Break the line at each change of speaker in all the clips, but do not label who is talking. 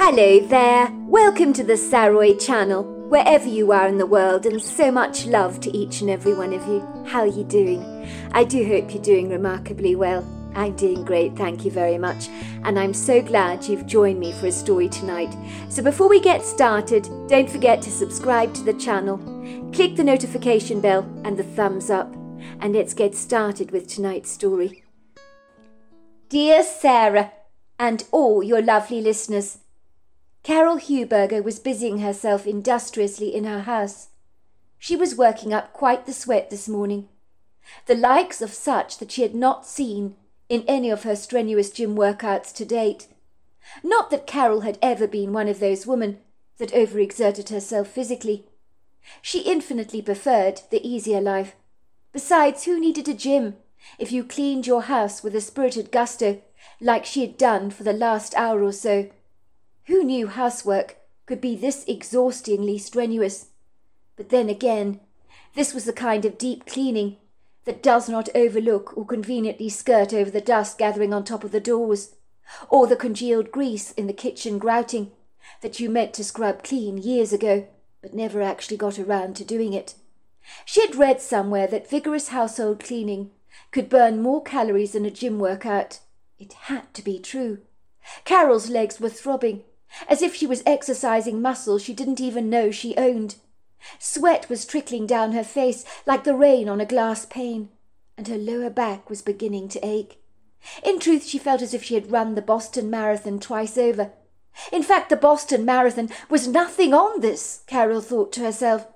Hello there, welcome to the Saroy channel, wherever you are in the world, and so much love to each and every one of you. How are you doing? I do hope you're doing remarkably well. I'm doing great, thank you very much, and I'm so glad you've joined me for a story tonight. So before we get started, don't forget to subscribe to the channel, click the notification bell and the thumbs up, and let's get started with tonight's story. Dear Sarah, and all your lovely listeners, Carol Huberger was busying herself industriously in her house. She was working up quite the sweat this morning, the likes of such that she had not seen in any of her strenuous gym workouts to date. Not that Carol had ever been one of those women that overexerted herself physically. She infinitely preferred the easier life. Besides, who needed a gym if you cleaned your house with a spirited gusto like she had done for the last hour or so? Who knew housework could be this exhaustingly strenuous? But then again, this was the kind of deep cleaning that does not overlook or conveniently skirt over the dust gathering on top of the doors, or the congealed grease in the kitchen grouting that you meant to scrub clean years ago, but never actually got around to doing it. She had read somewhere that vigorous household cleaning could burn more calories than a gym workout. It had to be true. Carol's legs were throbbing, as if she was exercising muscles she didn't even know she owned. Sweat was trickling down her face like the rain on a glass pane, and her lower back was beginning to ache. In truth, she felt as if she had run the Boston Marathon twice over. In fact, the Boston Marathon was nothing on this, Carol thought to herself.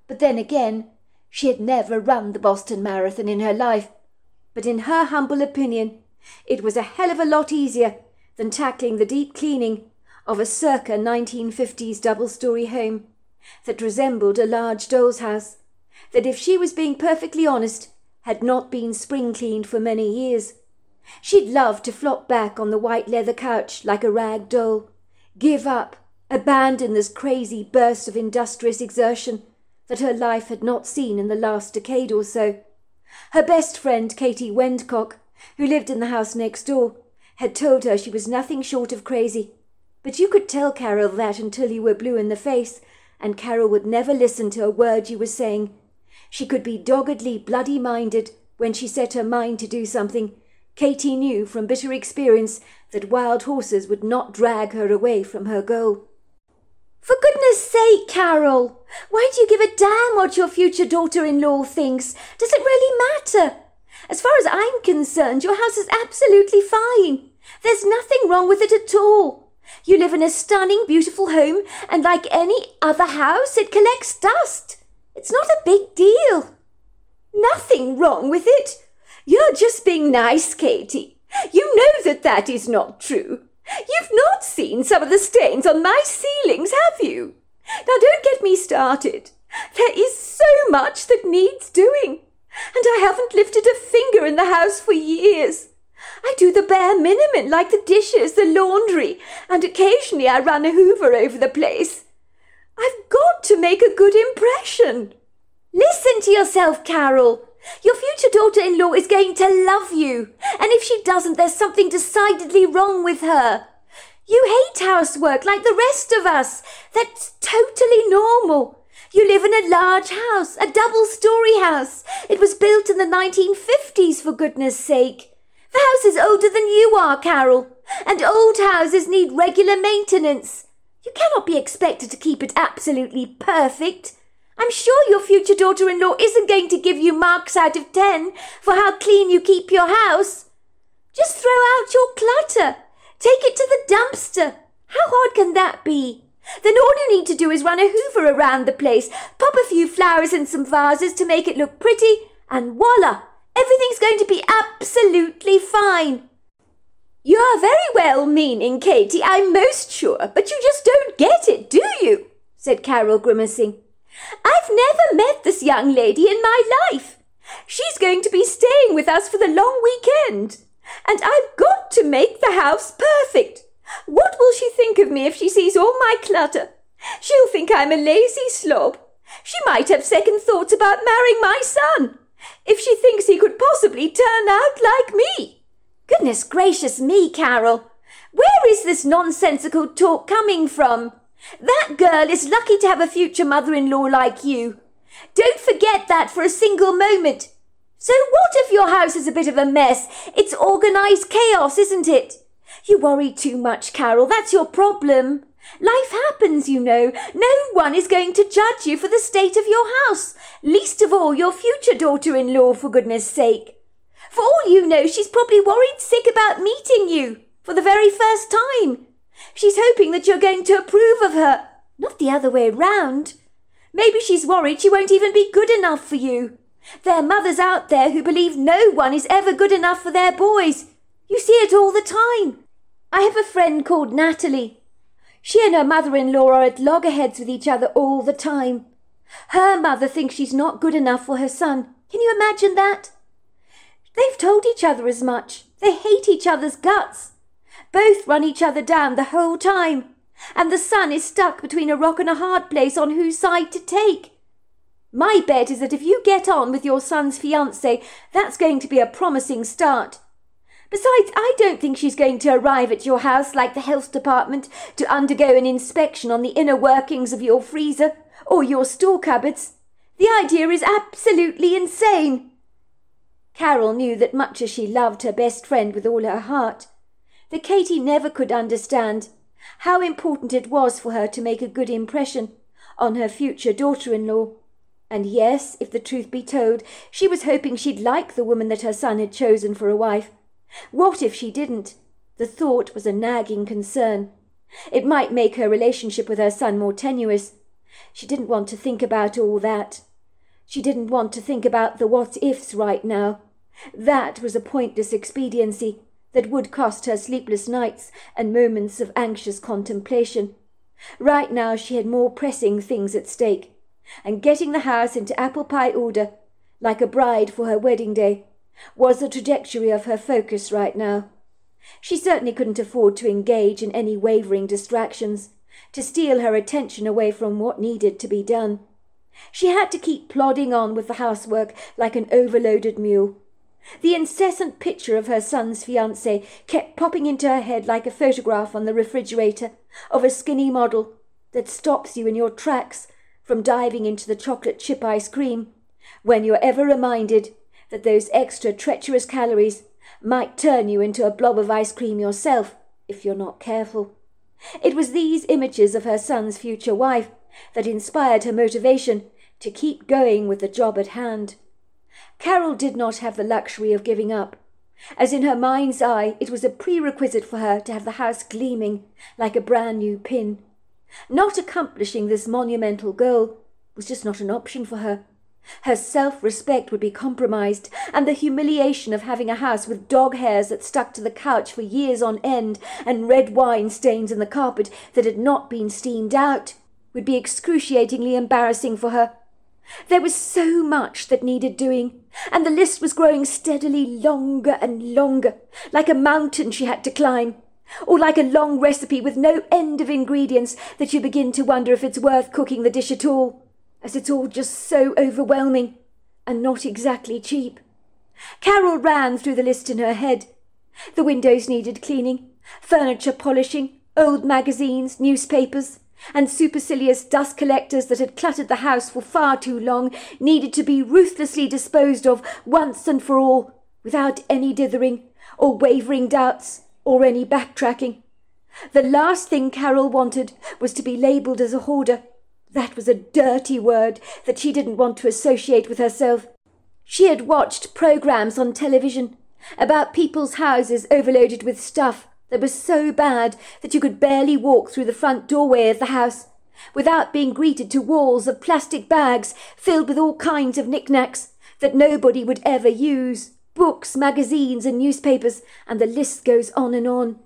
But then again, she had never run the Boston Marathon in her life. But in her humble opinion, it was a hell of a lot easier than tackling the deep cleaning of a circa 1950s double-story home that resembled a large doll's house, that, if she was being perfectly honest, had not been spring-cleaned for many years. She'd love to flop back on the white leather couch like a rag doll, give up, abandon this crazy burst of industrious exertion that her life had not seen in the last decade or so. Her best friend, Katie Wendcock, who lived in the house next door, had told her she was nothing short of crazy. But you could tell Carol that until you were blue in the face, and Carol would never listen to a word you were saying. She could be doggedly bloody-minded when she set her mind to do something. Katie knew from bitter experience that wild horses would not drag her away from her goal. "For goodness sake, Carol, why do you give a damn what your future daughter-in-law thinks? Does it really matter? As far as I'm concerned, your house is absolutely fine. There's nothing wrong with it at all. You live in a stunning, beautiful home, and like any other house, it collects dust. It's not a big deal." "Nothing wrong with it? You're just being nice, Katie. You know that is not true. You've not seen some of the stains on my ceilings, have you? Now don't get me started. There is so much that needs doing, and I haven't lifted a finger in the house for years. I do the bare minimum, like the dishes, the laundry, and occasionally I run a hoover over the place. I've got to make a good impression." "Listen to yourself, Carol. Your future daughter-in-law is going to love you, and if she doesn't, there's something decidedly wrong with her. You hate housework like the rest of us. That's totally normal. You live in a large house, a double-story house. It was built in the 1950s, for goodness sake. The house is older than you are, Carol, and old houses need regular maintenance. You cannot be expected to keep it absolutely perfect. I'm sure your future daughter-in-law isn't going to give you marks out of 10 for how clean you keep your house. Just throw out your clutter. Take it to the dumpster. How hard can that be? Then all you need to do is run a hoover around the place, pop a few flowers in some vases to make it look pretty, and voila! Everything's going to be absolutely fine." "You're very well-meaning, Katie, I'm most sure, but you just don't get it, do you?" said Carol, grimacing. "I've never met this young lady in my life. She's going to be staying with us for the long weekend, and I've got to make the house perfect. What will she think of me if she sees all my clutter? She'll think I'm a lazy slob. She might have second thoughts about marrying my son, if she thinks he could possibly turn out like me." "Goodness gracious me, Carol. Where is this nonsensical talk coming from? That girl is lucky to have a future mother-in-law like you. Don't forget that for a single moment. So what if your house is a bit of a mess? It's organised chaos, isn't it? You worry too much, Carol. That's your problem. Life happens, you know. No one is going to judge you for the state of your house, least of all your future daughter-in-law, for goodness sake. For all you know, she's probably worried sick about meeting you for the very first time. She's hoping that you're going to approve of her, not the other way round. Maybe she's worried she won't even be good enough for you. There are mothers out there who believe no one is ever good enough for their boys. You see it all the time. I have a friend called Natalie. She and her mother-in-law are at loggerheads with each other all the time. Her mother thinks she's not good enough for her son. Can you imagine that? They've told each other as much. They hate each other's guts. Both run each other down the whole time. And the son is stuck between a rock and a hard place on whose side to take. My bet is that if you get on with your son's fiancé, that's going to be a promising start. Besides, I don't think she's going to arrive at your house like the health department to undergo an inspection on the inner workings of your freezer or your store cupboards. The idea is absolutely insane. Carol knew that much as she loved her best friend with all her heart, that Katie never could understand how important it was for her to make a good impression on her future daughter-in-law. And yes, if the truth be told, she was hoping she'd like the woman that her son had chosen for a wife. What if she didn't? The thought was a nagging concern. It might make her relationship with her son more tenuous. She didn't want to think about all that. She didn't want to think about the what-ifs right now. That was a pointless expediency that would cost her sleepless nights and moments of anxious contemplation. Right now she had more pressing things at stake, and getting the house into apple pie order, like a bride for her wedding day, was the trajectory of her focus right now. She certainly couldn't afford to engage in any wavering distractions, to steal her attention away from what needed to be done. She had to keep plodding on with the housework like an overloaded mule. The incessant picture of her son's fiancé kept popping into her head like a photograph on the refrigerator of a skinny model that stops you in your tracks from diving into the chocolate chip ice cream when you're ever reminded that those extra treacherous calories might turn you into a blob of ice cream yourself if you're not careful. It was these images of her son's future wife that inspired her motivation to keep going with the job at hand. Carol did not have the luxury of giving up, as in her mind's eye it was a prerequisite for her to have the house gleaming like a brand new pin. Not accomplishing this monumental goal was just not an option for her. Her self-respect would be compromised, and the humiliation of having a house with dog hairs that stuck to the couch for years on end and red wine stains in the carpet that had not been steamed out would be excruciatingly embarrassing for her. There was so much that needed doing, and the list was growing steadily longer and longer, like a mountain she had to climb, or like a long recipe with no end of ingredients that you begin to wonder if it's worth cooking the dish at all, as it's all just so overwhelming and not exactly cheap. Carol ran through the list in her head. The windows needed cleaning, furniture polishing, old magazines, newspapers, and supercilious dust collectors that had cluttered the house for far too long needed to be ruthlessly disposed of once and for all, without any dithering or wavering doubts or any backtracking. The last thing Carol wanted was to be labelled as a hoarder. That was a dirty word that she didn't want to associate with herself. She had watched programmes on television about people's houses overloaded with stuff that was so bad that you could barely walk through the front doorway of the house without being greeted to walls of plastic bags filled with all kinds of knickknacks that nobody would ever use, books, magazines and newspapers, and the list goes on and on.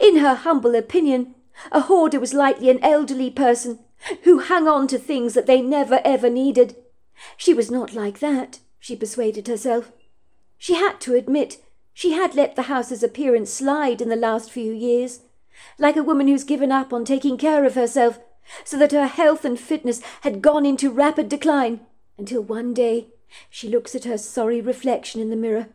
In her humble opinion, a hoarder was likely an elderly person who hung on to things that they never ever needed. She was not like that, she persuaded herself. She had to admit she had let the house's appearance slide in the last few years, like a woman who's given up on taking care of herself, so that her health and fitness had gone into rapid decline, until one day she looks at her sorry reflection in the mirror,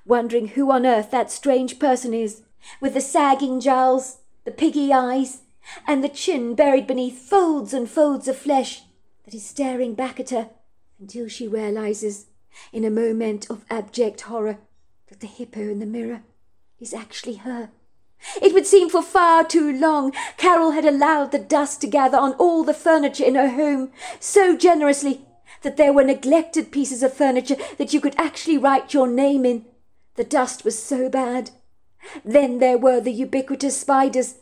wondering who on earth that strange person is, with the sagging jowls, the piggy eyes, and the chin buried beneath folds and folds of flesh that is staring back at her until she realizes, in a moment of abject horror, that the hippo in the mirror is actually her. It would seem for far too long Carol had allowed the dust to gather on all the furniture in her home so generously that there were neglected pieces of furniture that you could actually write your name in. The dust was so bad. Then there were the ubiquitous spiders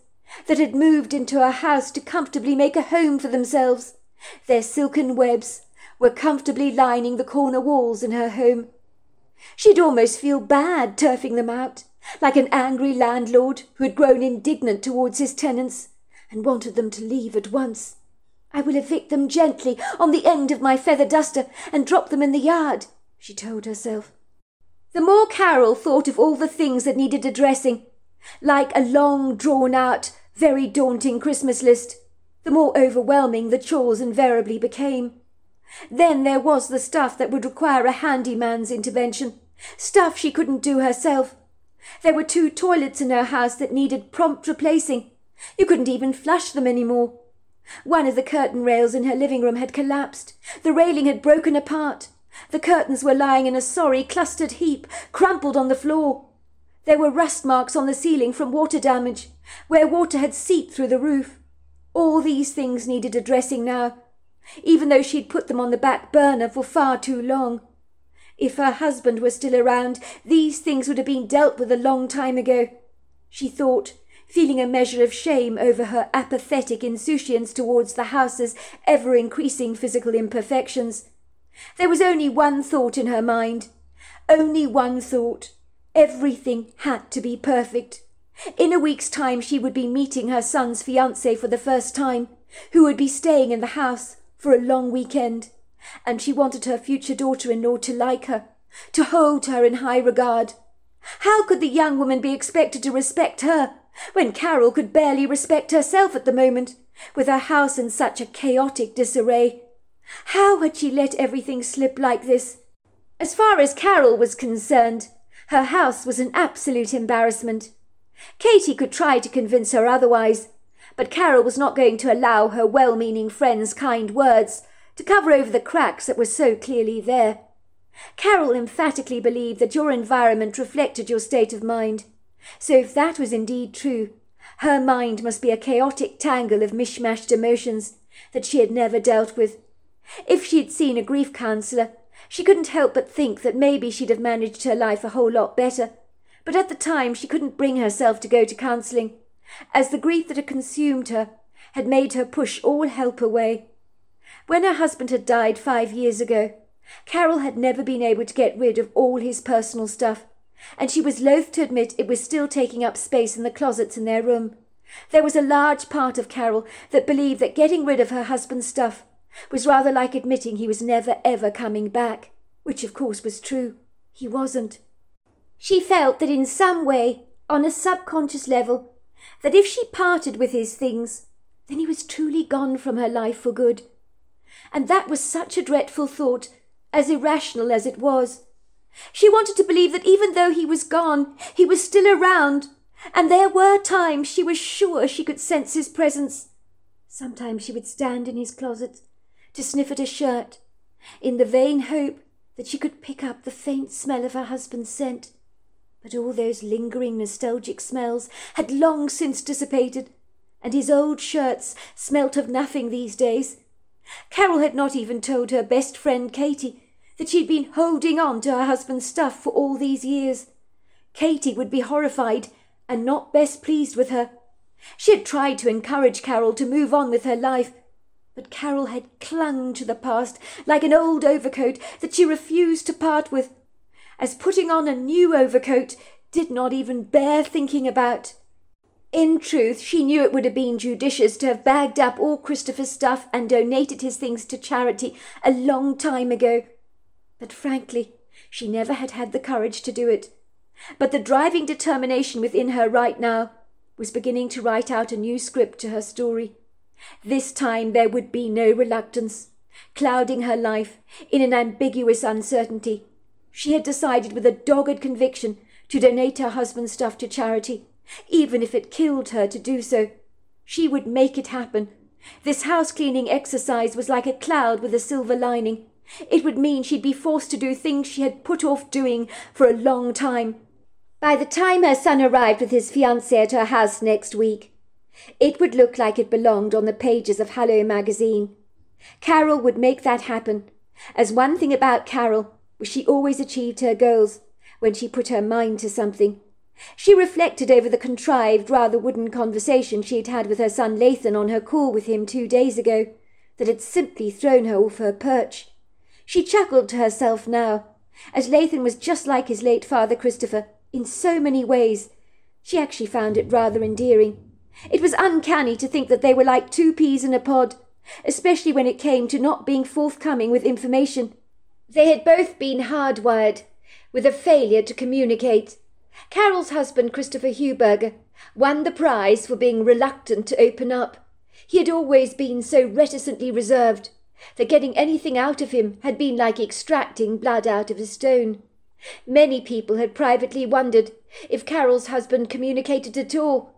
that had moved into her house to comfortably make a home for themselves. Their silken webs were comfortably lining the corner walls in her home. She'd almost feel bad turfing them out, like an angry landlord who had grown indignant towards his tenants and wanted them to leave at once. I will evict them gently on the end of my feather duster and drop them in the yard, she told herself. The more Carol thought of all the things that needed addressing, like a long, drawn-out, very daunting Christmas list, the more overwhelming the chores invariably became. Then there was the stuff that would require a handyman's intervention, stuff she couldn't do herself. There were 2 toilets in her house that needed prompt replacing. You couldn't even flush them anymore. One of the curtain rails in her living room had collapsed. The railing had broken apart. The curtains were lying in a sorry, clustered heap, crumpled on the floor. There were rust marks on the ceiling from water damage, where water had seeped through the roof. All these things needed addressing now, even though she'd put them on the back burner for far too long. If her husband were still around, these things would have been dealt with a long time ago, she thought, feeling a measure of shame over her apathetic insouciance towards the house's ever-increasing physical imperfections. There was only one thought in her mind, only one thought. Everything had to be perfect. In a week's time she would be meeting her son's fiancé for the first time, who would be staying in the house for a long weekend, and she wanted her future daughter-in-law to like her, to hold her in high regard. How could the young woman be expected to respect her when Carol could barely respect herself at the moment, with her house in such a chaotic disarray? How had she let everything slip like this? As far as Carol was concerned, her house was an absolute embarrassment. Katie could try to convince her otherwise, but Carol was not going to allow her well-meaning friend's kind words to cover over the cracks that were so clearly there. Carol emphatically believed that your environment reflected your state of mind. So if that was indeed true, her mind must be a chaotic tangle of mishmashed emotions that she had never dealt with. If she'd seen a grief counsellor, she couldn't help but think that maybe she'd have managed her life a whole lot better. But at the time she couldn't bring herself to go to counselling, as the grief that had consumed her had made her push all help away. When her husband had died 5 years ago, Carol had never been able to get rid of all his personal stuff, and she was loath to admit it was still taking up space in the closets in their room. There was a large part of Carol that believed that getting rid of her husband's stuff was rather like admitting he was never ever coming back, which of course was true. He wasn't. She felt that in some way, on a subconscious level, that if she parted with his things, then he was truly gone from her life for good. And that was such a dreadful thought, as irrational as it was. She wanted to believe that even though he was gone, he was still around, and there were times she was sure she could sense his presence. Sometimes she would stand in his closet to sniff at a shirt, in the vain hope that she could pick up the faint smell of her husband's scent. But all those lingering nostalgic smells had long since dissipated, and his old shirts smelt of nothing these days. Carol had not even told her best friend Katie that she'd been holding on to her husband's stuff for all these years. Katie would be horrified and not best pleased with her. She had tried to encourage Carol to move on with her life, but Carol had clung to the past like an old overcoat that she refused to part with, as putting on a new overcoat did not even bear thinking about. In truth, she knew it would have been judicious to have bagged up all Christopher's stuff and donated his things to charity a long time ago. But frankly, she never had had the courage to do it. But the driving determination within her right now was beginning to write out a new script to her story. This time there would be no reluctance, clouding her life in an ambiguous uncertainty. She had decided with a dogged conviction to donate her husband's stuff to charity, Even if it killed her to do so, she would make it happen. This house-cleaning exercise was like a cloud with a silver lining. It would mean she'd be forced to do things she had put off doing for a long time. By the time her son arrived with his fiancée at her house next week, it would look like it belonged on the pages of Hello magazine. Carol would make that happen, as one thing about Carol was she always achieved her goals when she put her mind to something. She reflected over the contrived, rather wooden conversation she had had with her son Lathan on her call with him 2 days ago, that had simply thrown her off her perch. She chuckled to herself now, as Lathan was just like his late father Christopher in so many ways. She actually found it rather endearing. It was uncanny to think that they were like two peas in a pod, especially when it came to not being forthcoming with information. They had both been hardwired with a failure to communicate. Carol's husband, Christopher Huberger, won the prize for being reluctant to open up. He had always been so reticently reserved that getting anything out of him had been like extracting blood out of a stone. Many people had privately wondered if Carol's husband communicated at all,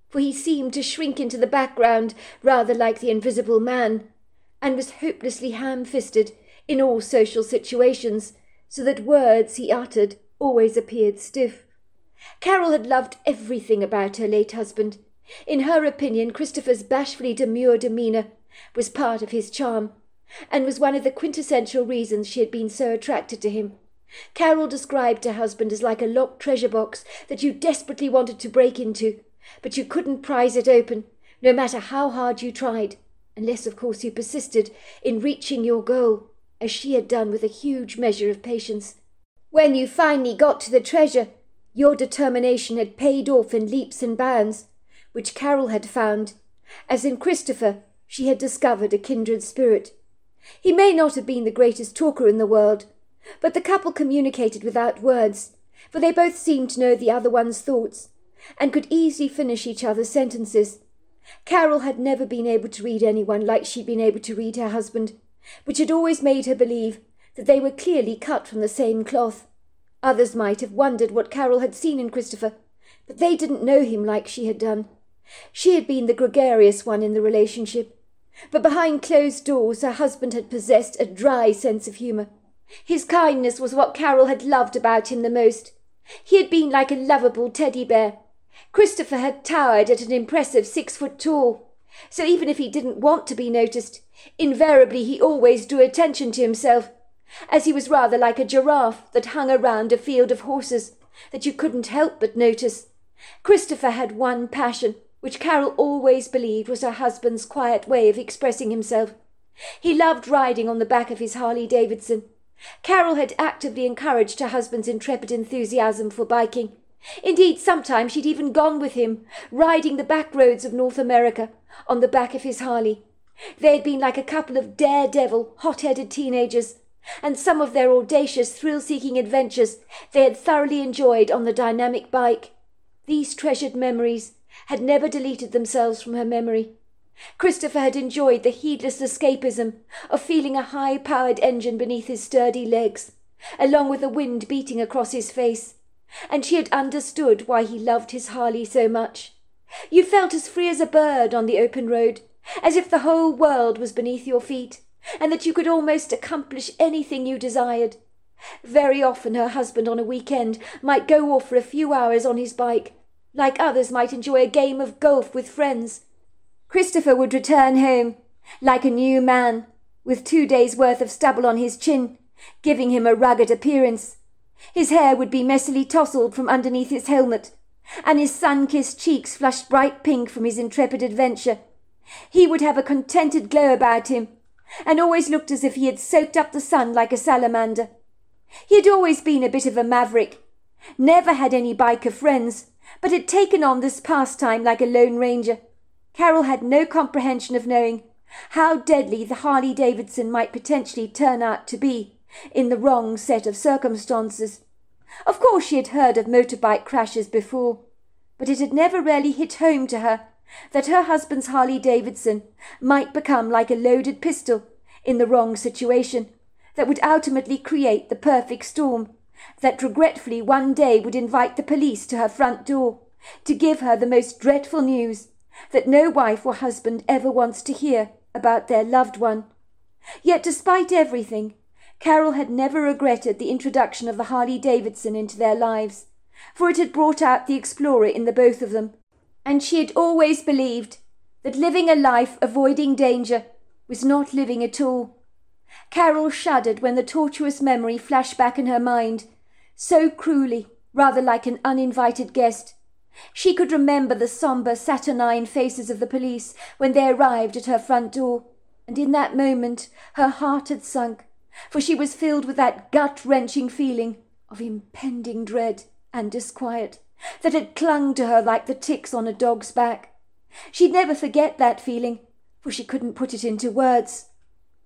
for he seemed to shrink into the background rather like the Invisible Man, and was hopelessly ham-fisted in all social situations, so that words he uttered always appeared stiff. Carol had loved everything about her late husband. In her opinion, Christopher's bashfully demure demeanour was part of his charm, and was one of the quintessential reasons she had been so attracted to him. Carol described her husband as like a locked treasure box that you desperately wanted to break into, but you couldn't prise it open, no matter how hard you tried, unless of course you persisted in reaching your goal, as she had done with a huge measure of patience. When you finally got to the treasure, your determination had paid off in leaps and bounds, which Carol had found, as in Christopher she had discovered a kindred spirit. He may not have been the greatest talker in the world, but the couple communicated without words, for they both seemed to know the other one's thoughts, and could easily finish each other's sentences. Carol had never been able to read anyone like she'd been able to read her husband, which had always made her believe that they were clearly cut from the same cloth. Others might have wondered what Carol had seen in Christopher, but they didn't know him like she had done. She had been the gregarious one in the relationship, but behind closed doors her husband had possessed a dry sense of humour. His kindness was what Carol had loved about him the most. He had been like a lovable teddy bear. Christopher had towered at an impressive 6 foot tall, so even if he didn't want to be noticed, invariably he always drew attention to himself, as he was rather like a giraffe that hung around a field of horses that you couldn't help but notice. Christopher had one passion, which Carol always believed was her husband's quiet way of expressing himself. He loved riding on the back of his Harley-Davidson. Carol had actively encouraged her husband's intrepid enthusiasm for biking. Indeed, sometimes she'd even gone with him, riding the back roads of North America on the back of his Harley. They had been like a couple of daredevil, hot-headed teenagers, and some of their audacious, thrill-seeking adventures they had thoroughly enjoyed on the dynamic bike. These treasured memories had never deleted themselves from her memory. Christopher had enjoyed the heedless escapism of feeling a high-powered engine beneath his sturdy legs, along with the wind beating across his face, and she had understood why he loved his Harley so much. You felt as free as a bird on the open road, as if the whole world was beneath your feet, and that you could almost accomplish anything you desired. Very often her husband on a weekend might go off for a few hours on his bike, like others might enjoy a game of golf with friends. Christopher would return home, like a new man, with 2 days' worth of stubble on his chin, giving him a rugged appearance. His hair would be messily tousled from underneath his helmet, and his sun-kissed cheeks flushed bright pink from his intrepid adventure. He would have a contented glow about him, and always looked as if he had soaked up the sun like a salamander. He had always been a bit of a maverick, never had any biker friends, but had taken on this pastime like a lone ranger. Carol had no comprehension of knowing how deadly the Harley-Davidson might potentially turn out to be in the wrong set of circumstances. Of course she had heard of motorbike crashes before, but it had never really hit home to her that her husband's Harley-Davidson might become like a loaded pistol in the wrong situation, that would ultimately create the perfect storm, that regretfully one day would invite the police to her front door, to give her the most dreadful news that no wife or husband ever wants to hear about their loved one. Yet despite everything, Carol had never regretted the introduction of the Harley-Davidson into their lives, for it had brought out the explorer in the both of them, and she had always believed that living a life avoiding danger was not living at all. Carol shuddered when the tortuous memory flashed back in her mind, so cruelly, rather like an uninvited guest. She could remember the sombre, saturnine faces of the police when they arrived at her front door, and in that moment her heart had sunk, for she was filled with that gut-wrenching feeling of impending dread and disquiet that had clung to her like the ticks on a dog's back. She'd never forget that feeling, for she couldn't put it into words.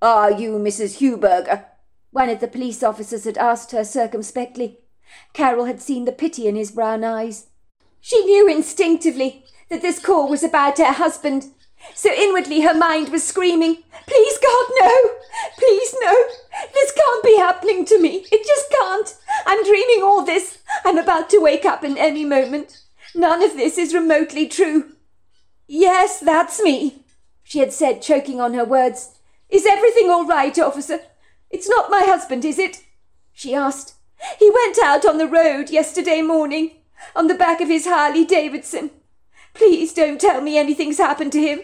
"Are you Mrs. Huberger?" one of the police officers had asked her circumspectly. Carol had seen the pity in his brown eyes. She knew instinctively that this call was about her husband, so inwardly her mind was screaming, "Please, God, no! Please, no! This can't be happening to me! It just can't! I'm dreaming all this! I'm about to wake up in any moment! None of this is remotely true!" "Yes, that's me," she had said, choking on her words. "Is everything all right, officer? It's not my husband, is it?" she asked. "He went out on the road yesterday morning, on the back of his Harley-Davidson. Please don't tell me anything's happened to him.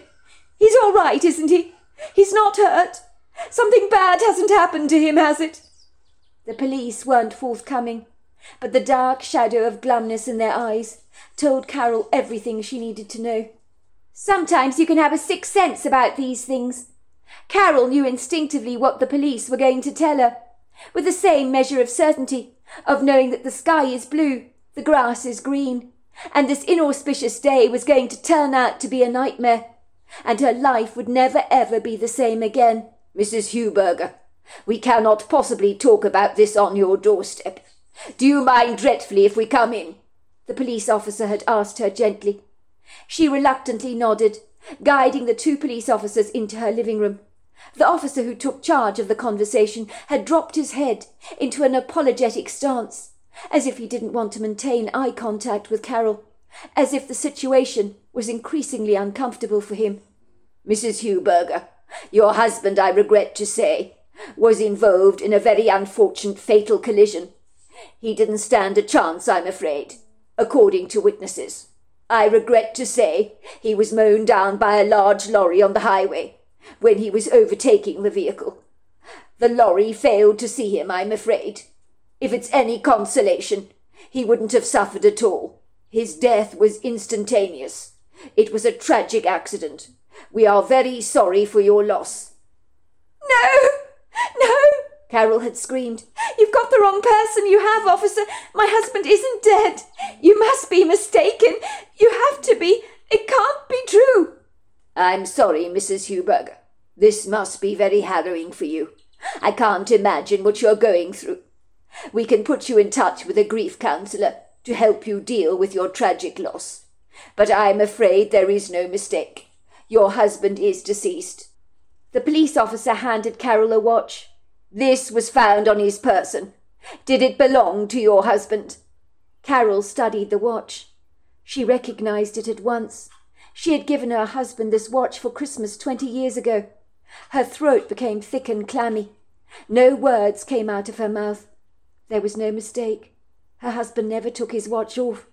He's all right, isn't he? He's not hurt? Something bad hasn't happened to him, has it?" The police weren't forthcoming, but the dark shadow of glumness in their eyes told Carol everything she needed to know. Sometimes you can have a sixth sense about these things. Carol knew instinctively what the police were going to tell her, with the same measure of certainty of knowing that the sky is blue, the grass is green, and this inauspicious day was going to turn out to be a nightmare, and her life would never ever be the same again.
"Mrs. Huberger, we cannot possibly talk about this on your doorstep. Do you mind dreadfully if we come in?"
the police officer had asked her gently. She reluctantly nodded, guiding the two police officers into her living room. The officer who took charge of the conversation had dropped his head into an apologetic stance, as if he didn't want to maintain eye contact with Carol, as if the situation was increasingly uncomfortable for him.
"Mrs. Huberger, your husband, I regret to say, was involved in a very unfortunate fatal collision. He didn't stand a chance, I'm afraid, according to witnesses. I regret to say he was mown down by a large lorry on the highway when he was overtaking the vehicle. The lorry failed to see him, I'm afraid. If it's any consolation, he wouldn't have suffered at all. His death was instantaneous. It was a tragic accident. We are very sorry for your loss."
"No! No!" Carol had screamed. "You've got the wrong person, you have, officer. My husband isn't dead. You must be mistaken. You have to be. It can't be true."
"I'm sorry, Mrs. Huberger. This must be very harrowing for you. I can't imagine what you're going through. We can put you in touch with a grief counsellor to help you deal with your tragic loss. But I'm afraid there is no mistake. Your husband is deceased." The police officer handed Carol a watch. "This was found on his person. Did it belong to your husband?" Carol studied the watch. She recognized it at once. She had given her husband this watch for Christmas 20 years ago. Her throat became thick and clammy. No words came out of her mouth. There was no mistake. Her husband never took his watch off.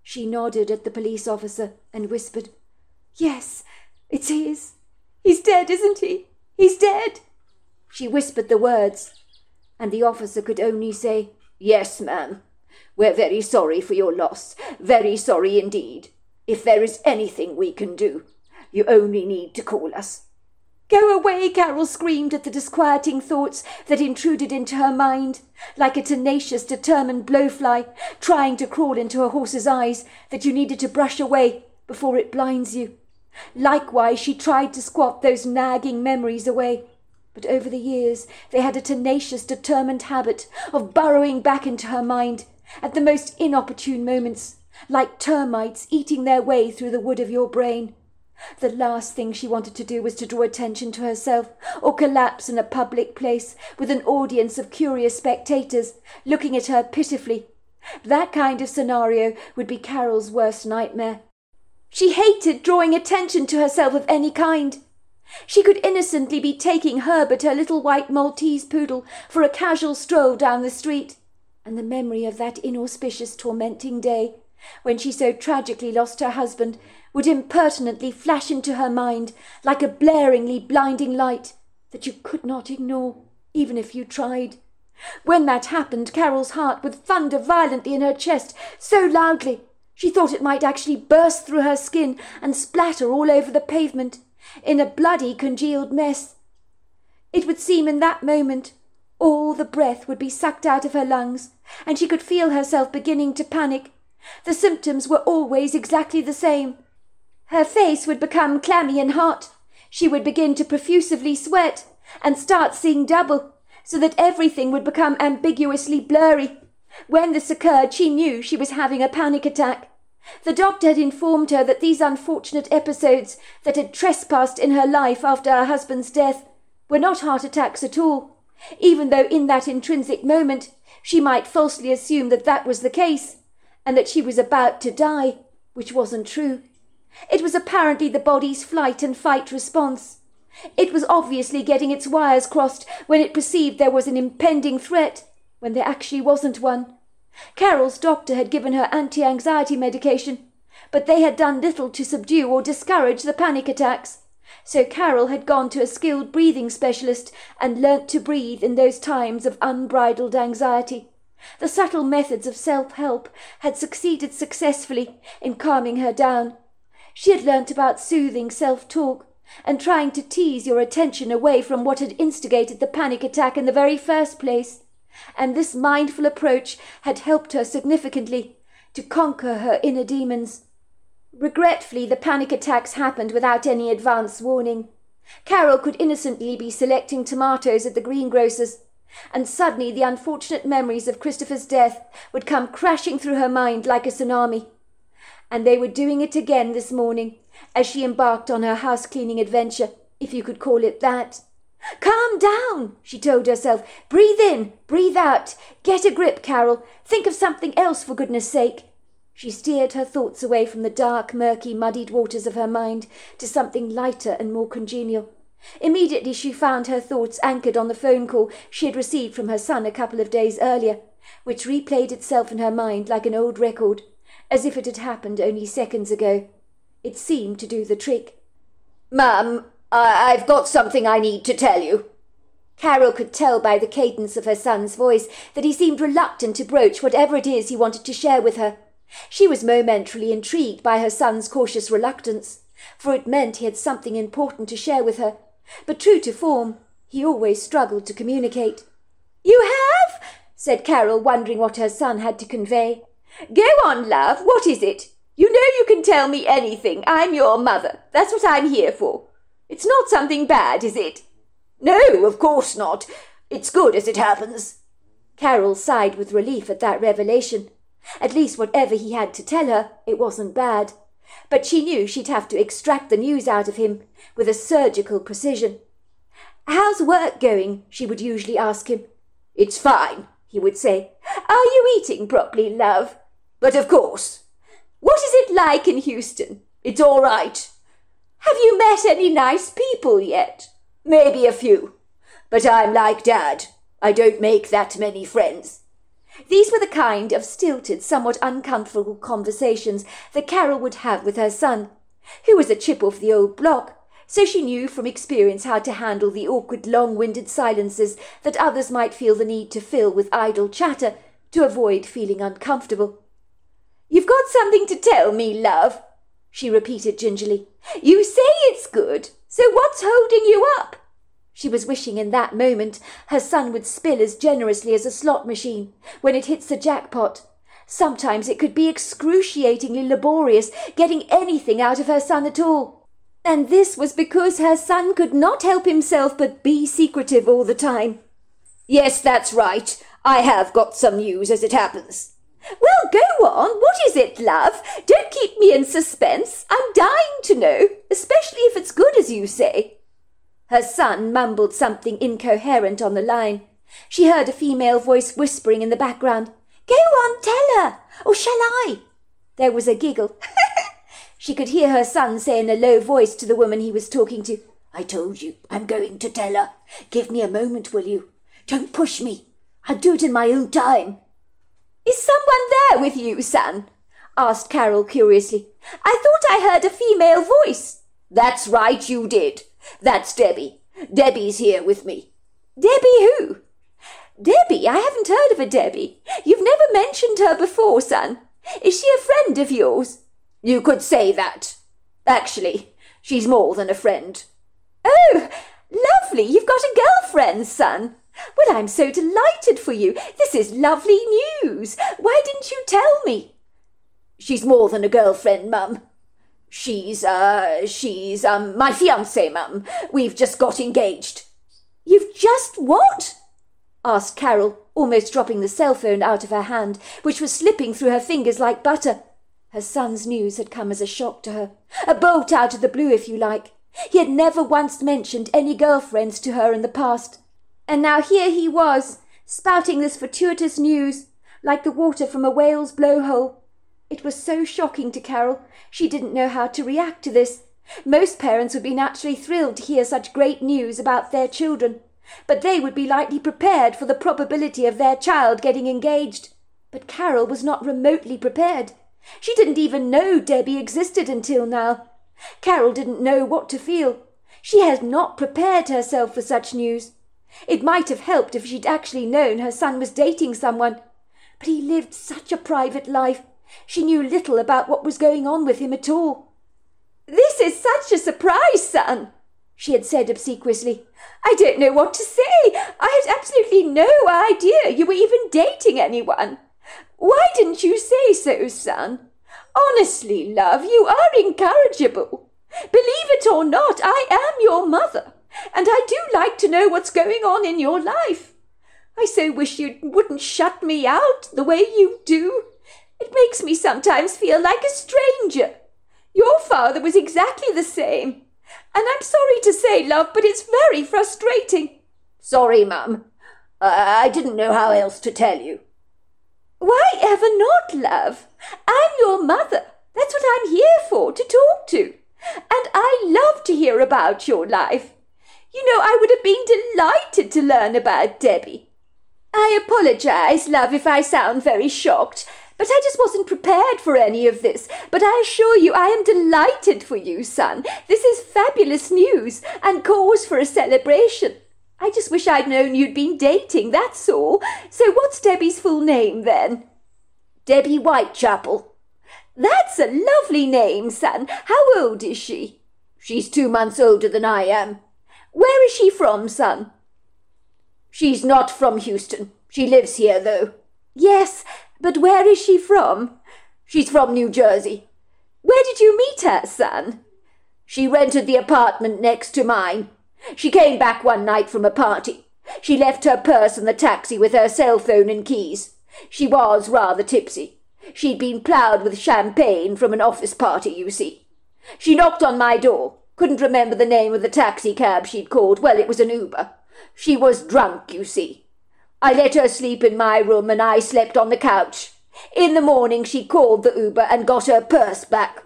She nodded at the police officer and whispered, "Yes, it's his. He's dead, isn't he? He's dead." She whispered the words, and the officer could only say, "Yes, ma'am. We're very sorry for your loss. Very sorry indeed. If there is anything we can do, you only need to call us." "Go away," Carol screamed at the disquieting thoughts that intruded into her mind, like a tenacious, determined blowfly trying to crawl into a horse's eyes that you needed to brush away before it blinds you. Likewise, she tried to squat those nagging memories away, but over the years they had a tenacious, determined habit of burrowing back into her mind at the most inopportune moments, like termites eating their way through the wood of your brain. The last thing she wanted to do was to draw attention to herself or collapse in a public place with an audience of curious spectators looking at her pitifully.
That kind of scenario would be Carol's worst nightmare. She hated drawing attention to herself of any kind. She could innocently be taking Herbert, her little white Maltese poodle, for a casual stroll down the street, and the memory of that inauspicious, tormenting day, when she so tragically lost her husband, would impertinently flash into her mind like a blaringly blinding light that you could not ignore, even if you tried. When that happened, Carol's heart would thunder violently in her chest so loudly she thought it might actually burst through her skin and splatter all over the pavement in a bloody congealed mess. It would seem in that moment all the breath would be sucked out of her lungs, and she could feel herself beginning to panic. The symptoms were always exactly the same. Her face would become clammy and hot. She would begin to profusively sweat and start seeing double, so that everything would become ambiguously blurry. When this occurred, she knew she was having a panic attack. The doctor had informed her that these unfortunate episodes that had trespassed in her life after her husband's death were not heart attacks at all, even though in that intrinsic moment she might falsely assume that that was the case, and that she was about to die, which wasn't true. It was apparently the body's flight and fight response. It was obviously getting its wires crossed when it perceived there was an impending threat, when there actually wasn't one. Carol's doctor had given her anti-anxiety medication, but they had done little to subdue or discourage the panic attacks. So Carol had gone to a skilled breathing specialist and learnt to breathe in those times of unbridled anxiety. The subtle methods of self-help had succeeded successfully in calming her down. She had learnt about soothing self-talk and trying to tease your attention away from what had instigated the panic attack in the very first place. And this mindful approach had helped her significantly to conquer her inner demons. Regretfully, the panic attacks happened without any advance warning. Carol could innocently be selecting tomatoes at the greengrocer's, and suddenly the unfortunate memories of Christopher's death would come crashing through her mind like a tsunami. And they were doing it again this morning, as she embarked on her house-cleaning adventure, if you could call it that. "Calm down," she told herself. "Breathe in, breathe out. Get a grip, Carol. Think of something else, for goodness sake." She steered her thoughts away from the dark, murky, muddied waters of her mind to something lighter and more congenial. Immediately she found her thoughts anchored on the phone call she had received from her son a couple of days earlier, which replayed itself in her mind like an old record, as if it had happened only seconds ago. It seemed to do the trick.
"Mum, I've got something I need to tell you."
Carol could tell by the cadence of her son's voice that he seemed reluctant to broach whatever it is he wanted to share with her. She was momentarily intrigued by her son's cautious reluctance, for it meant he had something important to share with her. But true to form, he always struggled to communicate. "You have?" said Carol, wondering what her son had to convey. "Go on, love. What is it? You know you can tell me anything. I'm your mother. That's what I'm here for. It's not something bad, is it?"
"No, of course not. It's good as it happens."
Carol sighed with relief at that revelation. At least whatever he had to tell her, it wasn't bad. But she knew she'd have to extract the news out of him with a surgical precision. "How's work going?" she would usually ask him.
"It's fine," he would say.
"Are you eating properly, love?"
"But of course."
"What is it like in Houston?"
"It's all right."
"Have you met any nice people yet?"
"Maybe a few. But I'm like Dad. I don't make that many friends."
These were the kind of stilted, somewhat uncomfortable conversations that Carol would have with her son, who was a chip off the old block, so she knew from experience how to handle the awkward, long-winded silences that others might feel the need to fill with idle chatter to avoid feeling uncomfortable. "You've got something to tell me, love," she repeated gingerly. "You say it's good, so what's holding you up?" She was wishing in that moment her son would spill as generously as a slot machine when it hits the jackpot. Sometimes it could be excruciatingly laborious getting anything out of her son at all. And this was because her son could not help himself but be secretive all the time.
"Yes, that's right. I have got some news as it happens."
"Well, go on. What is it, love? Don't keep me in suspense. I'm dying to know, especially if it's good as you say." Her son mumbled something incoherent on the line. She heard a female voice whispering in the background. Go on, tell her. Or shall I? There was a giggle. She could hear her son say in a low voice to the woman he was talking to,
I told you, I'm going to tell her. Give me a moment, will you? Don't push me. I'll do it in my own time.
Is someone there with you, son? Asked Carol curiously. I thought I heard a female voice.
That's right, you did. That's Debbie. Debbie's here with me.
Debbie who? Debbie? I haven't heard of a Debbie. You've never mentioned her before, son. Is she a friend of yours?
You could say that. Actually, she's more than a friend.
Oh, lovely. You've got a girlfriend, son. Well, I'm so delighted for you. This is lovely news. Why didn't you tell me?
She's more than a girlfriend, Mum. She's my fiancée, Mum. We've just got engaged.
You've just what? Asked Carol, almost dropping the cell phone out of her hand, which was slipping through her fingers like butter. Her son's news had come as a shock to her. A bolt out of the blue, if you like. He had never once mentioned any girlfriends to her in the past. And now here he was, spouting this fortuitous news, like the water from a whale's blowhole. It was so shocking to Carol, she didn't know how to react to this. Most parents would be naturally thrilled to hear such great news about their children, but they would be lightly prepared for the probability of their child getting engaged. But Carol was not remotely prepared. She didn't even know Debbie existed until now. Carol didn't know what to feel. She had not prepared herself for such news. It might have helped if she'd actually known her son was dating someone. But he lived such a private life. She knew little about what was going on with him at all. This is such a surprise, son, she had said obsequiously. I don't know what to say. I had absolutely no idea you were even dating anyone. Why didn't you say so, son? Honestly, love, you are incorrigible. Believe it or not, I am your mother, and I do like to know what's going on in your life. I so wish you wouldn't shut me out the way you do. It makes me sometimes feel like a stranger. Your father was exactly the same. And I'm sorry to say, love, but it's very frustrating.
Sorry, Mum. I didn't know how else to tell you.
Why ever not, love? I'm your mother. That's what I'm here for, to talk to. And I love to hear about your life. You know, I would have been delighted to learn about Debbie. I apologize, love, if I sound very shocked, but I just wasn't prepared for any of this. But I assure you I am delighted for you, son. This is fabulous news and cause for a celebration. I just wish I'd known you'd been dating, that's all. So what's Debbie's full name, then?
Debbie Whitechapel.
That's a lovely name, son. How old is she?
She's 2 months older than I am.
Where is she from, son?
She's not from Houston. She lives here, though.
Yes, but where is she from?
She's from New Jersey.
Where did you meet her, son?
She rented the apartment next to mine. She came back one night from a party. She left her purse in the taxi with her cell phone and keys. She was rather tipsy. She'd been ploughed with champagne from an office party, you see. She knocked on my door. Couldn't remember the name of the taxi cab she'd called. Well, it was an Uber. She was drunk, you see. I let her sleep in my room and I slept on the couch. In the morning she called the Uber and got her purse back.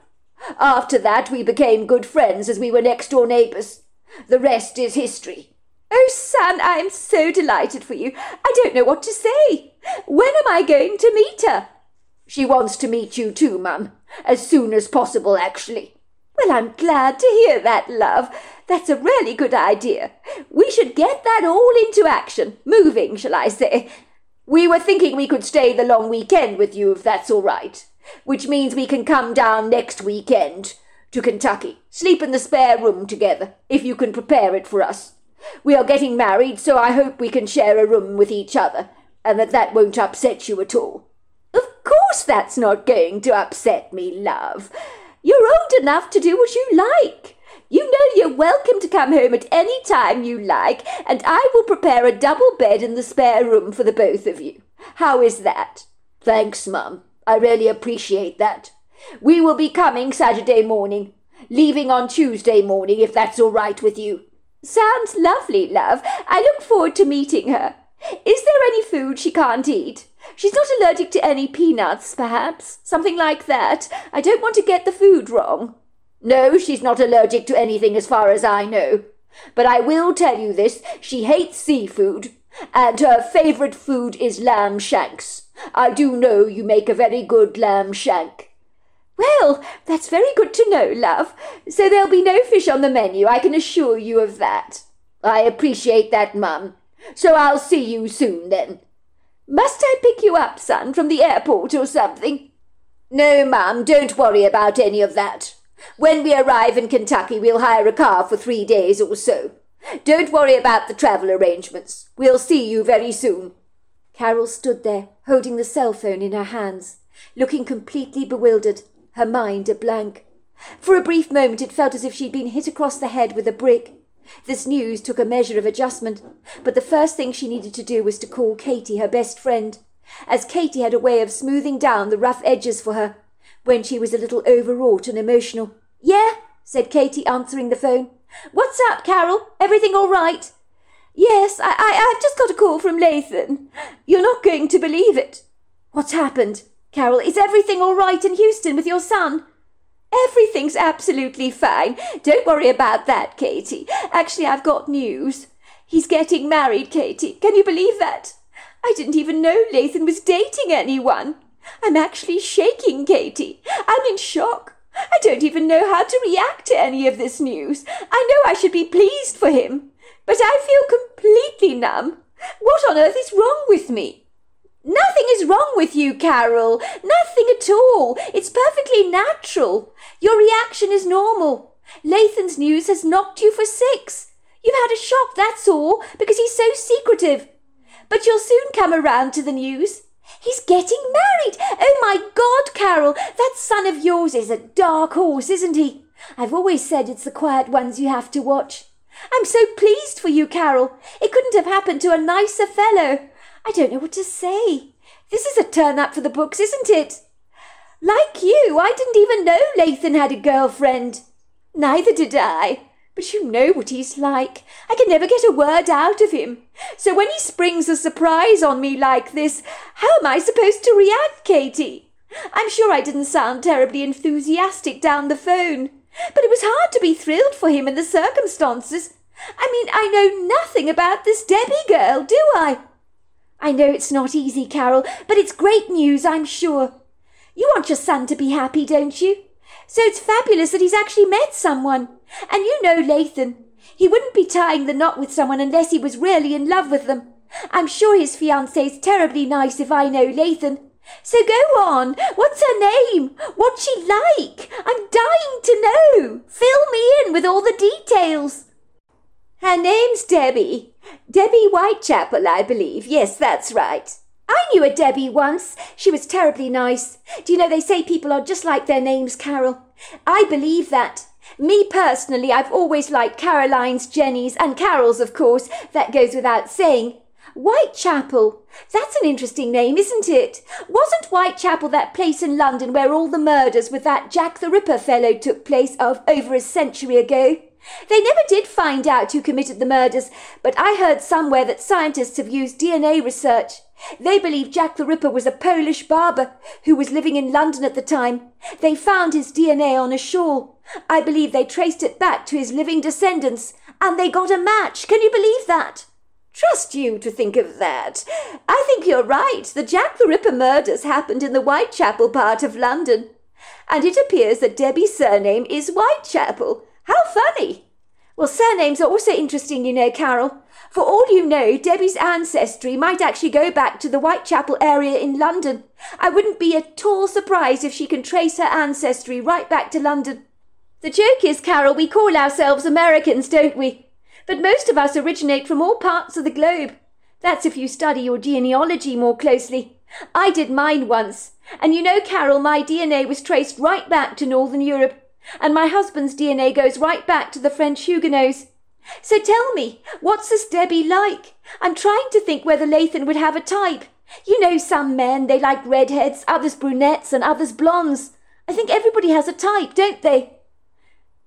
After that we became good friends as we were next-door neighbours. The rest is history.
Oh, son, I am so delighted for you. I don't know what to say. When am I going to meet her?
She wants to meet you too, Mum. As soon as possible, actually.
Well, I'm glad to hear that, love. That's a really good idea. We should get that all into action. Moving, shall I say.
We were thinking we could stay the long weekend with you, if that's all right. Which means we can come down next weekend to Kentucky. Sleep in the spare room together, if you can prepare it for us. We are getting married, so I hope we can share a room with each other, and that won't upset you at all.
Of course that's not going to upset me, love. You're old enough to do what you like. You know you're welcome to come home at any time you like, and I will prepare a double bed in the spare room for the both of you. How is that?
Thanks, Mum. I really appreciate that. We will be coming Saturday morning, leaving on Tuesday morning, if that's all right with you.
Sounds lovely, love. I look forward to meeting her.
Is there any food she can't eat? She's not allergic to any peanuts, perhaps? Something like that. I don't want to get the food wrong. No, she's not allergic to anything as far as I know. But I will tell you this, she hates seafood, and her favourite food is lamb shanks. I do know you make a very good lamb shank. Well, that's very good to know, love. So there'll be no fish on the menu, I can assure you of that. I appreciate that, Mum. So I'll see you soon, then. Must I pick you up, son, from the airport or something? No, Mum, don't worry about any of that. When we arrive in Kentucky, we'll hire a car for 3 days or so. Don't worry about the travel arrangements. We'll see you very soon.
Carol stood there, holding the cell phone in her hands, looking completely bewildered, her mind a blank. For a brief moment it felt as if she'd been hit across the head with a brick. This news took a measure of adjustment, but the first thing she needed to do was to call Katie, her best friend, as Katie had a way of smoothing down the rough edges for her when she was a little overwrought and emotional. Yeah, said Katie, answering the phone. What's up, Carol? Everything all right? Yes, I've just got a call from Lathan. You're not going to believe it. What's happened? Carol, is everything all right in Houston with your son? Everything's absolutely fine. Don't worry about that, Katie. Actually, I've got news. He's getting married, Katie. Can you believe that? I didn't even know Lathan was dating anyone. I'm actually shaking, Katie. I'm in shock. I don't even know how to react to any of this news. I know I should be pleased for him, but I feel completely numb. What on earth is wrong with me? Nothing is wrong with you, Carol. Nothing at all. It's perfectly natural. Your reaction is normal. Lathan's news has knocked you for 6. You've had a shock, that's all, because he's so secretive. But you'll soon come around to the news. He's getting married. Oh, my God, Carol, that son of yours is a dark horse, isn't he? I've always said it's the quiet ones you have to watch. I'm so pleased for you, Carol. It couldn't have happened to a nicer fellow. I don't know what to say. This is a turn-up for the books, isn't it? Like you, I didn't even know Lathan had a girlfriend. Neither did I. But you know what he's like. I can never get a word out of him. So when he springs a surprise on me like this, how am I supposed to react, Katie? I'm sure I didn't sound terribly enthusiastic down the phone, but it was hard to be thrilled for him in the circumstances. I mean, I know nothing about this Debbie girl, do I? I know it's not easy, Carol, but it's great news, I'm sure. You want your son to be happy, don't you? So it's fabulous that he's actually met someone. And you know Lathan. He wouldn't be tying the knot with someone unless he was really in love with them. I'm sure his fiancée's terribly nice if I know Lathan. So go on. What's her name? What's she like? I'm dying to know. Fill me in with all the details. Her name's Debbie. Debbie Whitechapel, I believe. Yes, that's right. I knew a Debbie once. She was terribly nice. Do you know they say people are just like their names, Carol? I believe that. Me personally, I've always liked Carolines, Jennies, and Carols, of course. That goes without saying. Whitechapel. That's an interesting name, isn't it? Wasn't Whitechapel that place in London where all the murders with that Jack the Ripper fellow took place of over a century ago? They never did find out who committed the murders, but I heard somewhere that scientists have used DNA research. They believe Jack the Ripper was a Polish barber who was living in London at the time. They found his DNA on a shawl. I believe they traced it back to his living descendants, and they got a match. Can you believe that? Trust you to think of that. I think you're right. The Jack the Ripper murders happened in the Whitechapel part of London. And it appears that Debbie's surname is Whitechapel. How funny! Well, surnames are also interesting, you know, Carol. For all you know, Debbie's ancestry might actually go back to the Whitechapel area in London. I wouldn't be at all surprised if she can trace her ancestry right back to London. The joke is, Carol, we call ourselves Americans, don't we? But most of us originate from all parts of the globe. That's if you study your genealogy more closely. I did mine once. And you know, Carol, my DNA was traced right back to Northern Europe. And my husband's DNA goes right back to the French Huguenots. So tell me, what's this Debbie like? I'm trying to think whether Lathan would have a type. You know some men, they like redheads, others brunettes, and others blondes. I think everybody has a type, don't they?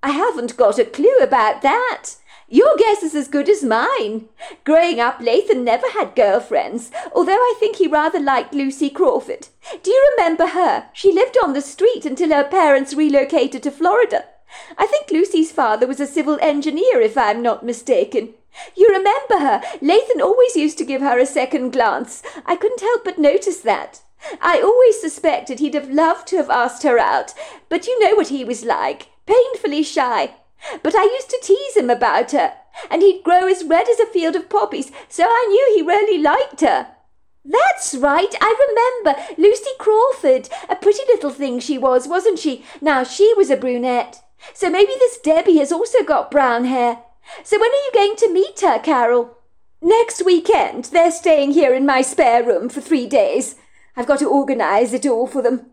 I haven't got a clue about that.
Your guess is as good as mine. Growing up, Lathan never had girlfriends, although I think he rather liked Lucy Crawford. Do you remember her? She lived on the street until her parents relocated to Florida. I think Lucy's father was a civil engineer, if I'm not mistaken. You remember her? Lathan always used to give her a second glance. I couldn't help but notice that. I always suspected he'd have loved to have asked her out, but you know what he was like, painfully shy. But I used to tease him about her, and he'd grow as red as a field of poppies, so I knew he really liked her. That's right, I remember. Lucy Crawford. A pretty little thing she was, wasn't she? Now, she was a brunette. So maybe this Debbie has also got brown hair. So when are you going to meet her, Carol? Next weekend. They're staying here in my spare room for 3 days. I've got to organise it all for them.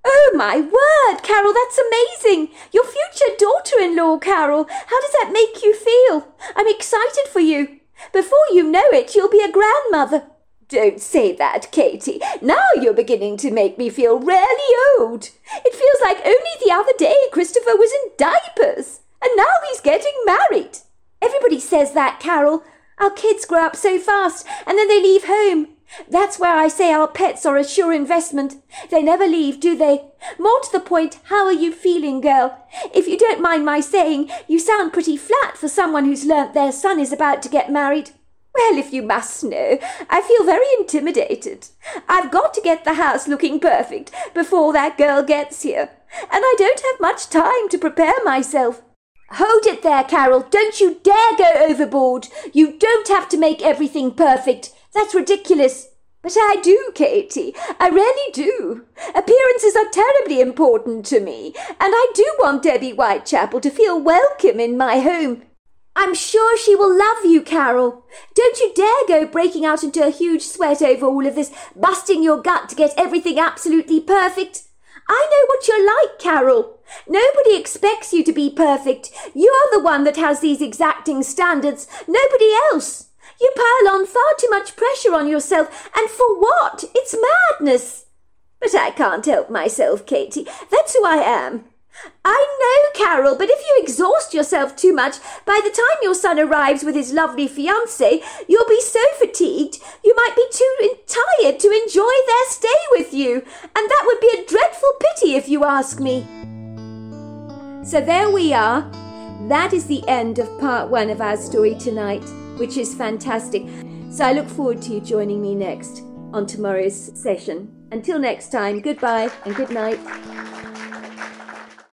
Oh, my word, Carol, that's amazing. Your future daughter-in-law, Carol. How does that make you feel? I'm excited for you. Before you know it, you'll be a grandmother. Don't say that, Katie. Now you're beginning to make me feel really old. It feels like only the other day Christopher was in diapers, and now he's getting married. Everybody says that, Carol. Our kids grow up so fast, and then they leave home. That's where I say our pets are a sure investment. They never leave, do they? More to the point, how are you feeling, girl? If you don't mind my saying, you sound pretty flat for someone who's learnt their son is about to get married. Well, if you must know, I feel very intimidated. I've got to get the house looking perfect before that girl gets here, and I don't have much time to prepare myself. Hold it there, Carol. Don't you dare go overboard. You don't have to make everything perfect. That's ridiculous. But I do, Katie. I really do. Appearances are terribly important to me, and I do want Debbie Whitechapel to feel welcome in my home. I'm sure she will love you, Carol. Don't you dare go breaking out into a huge sweat over all of this, busting your gut to get everything absolutely perfect. I know what you're like, Carol. Nobody expects you to be perfect. You're the one that has these exacting standards, nobody else. You pile on far too much pressure on yourself, and for what? It's madness. But I can't help myself, Katie. That's who I am. I know, Carol, but if you exhaust yourself too much, by the time your son arrives with his lovely fiancé, you'll be so fatigued you might be too tired to enjoy their stay with you, and that would be a dreadful pity if you ask me. So there we are. That is the end of part 1 of our story tonight, which is fantastic. So I look forward to you joining me next on tomorrow's session. Until next time, goodbye and good night.